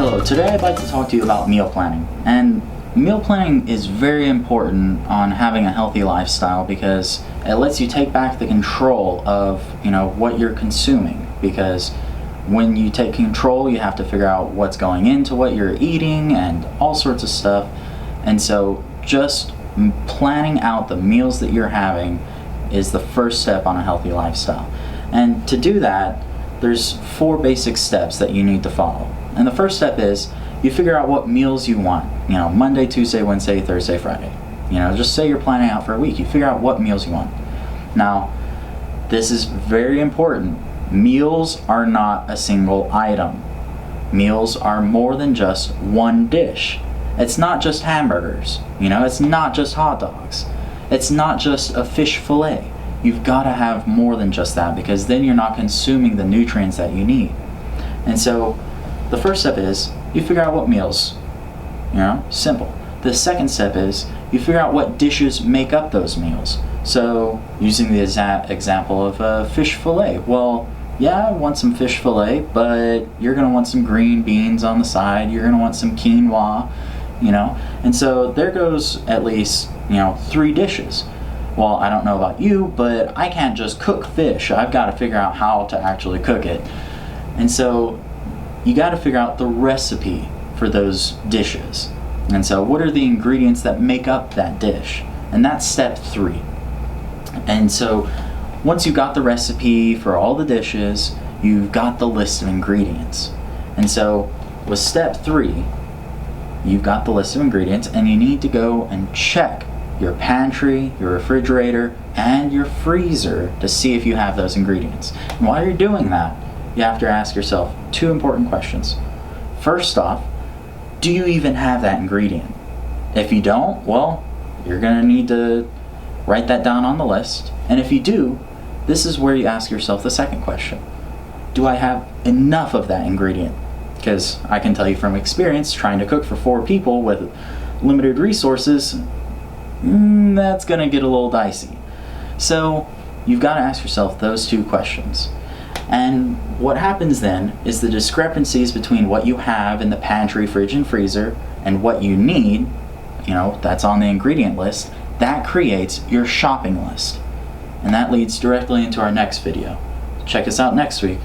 Hello, today I'd like to talk to you about meal planning. And meal planning is very important on having a healthy lifestyle because it lets you take back the control of, what you're consuming. Because when you take control, you have to figure out what's going into what you're eating and all sorts of stuff. And so just planning out the meals that you're having is the first step on a healthy lifestyle. And to do that, there's 4 basic steps that you need to follow. And the first step is you figure out what meals you want. Monday, Tuesday, Wednesday, Thursday, Friday. Just say you're planning out for a week. You figure out what meals you want. Now, this is very important. Meals are not a single item. Meals are more than just one dish. It's not just hamburgers. It's not just hot dogs. It's not just a fish fillet. You've got to have more than just that because then you're not consuming the nutrients that you need. And so the first step is you figure out what meals, simple. The second step is you figure out what dishes make up those meals. So using the example of a fish fillet, well, yeah, I want some fish fillet, but you're going to want some green beans on the side. You're going to want some quinoa, and so there goes at least, 3 dishes. Well, I don't know about you, but I can't just cook fish. I've got to figure out how to actually cook it. And so you got to figure out the recipe for those dishes. And so what are the ingredients that make up that dish? And that's step 3. And so once you've got the recipe for all the dishes, you've got the list of ingredients. And so with step 3, you've got the list of ingredients and you need to go and check your pantry, your refrigerator, and your freezer to see if you have those ingredients. And while you're doing that, you have to ask yourself 2 important questions. First off, do you even have that ingredient? If you don't, well, you're going to need to write that down on the list. And if you do, this is where you ask yourself the second question. Do I have enough of that ingredient? Because I can tell you from experience, trying to cook for 4 people with limited resources, that's going to get a little dicey. So you've got to ask yourself those 2 questions. And what happens then is the discrepancies between what you have in the pantry, fridge, and freezer and what you need, that's on the ingredient list, that creates your shopping list. And that leads directly into our next video. Check us out next week.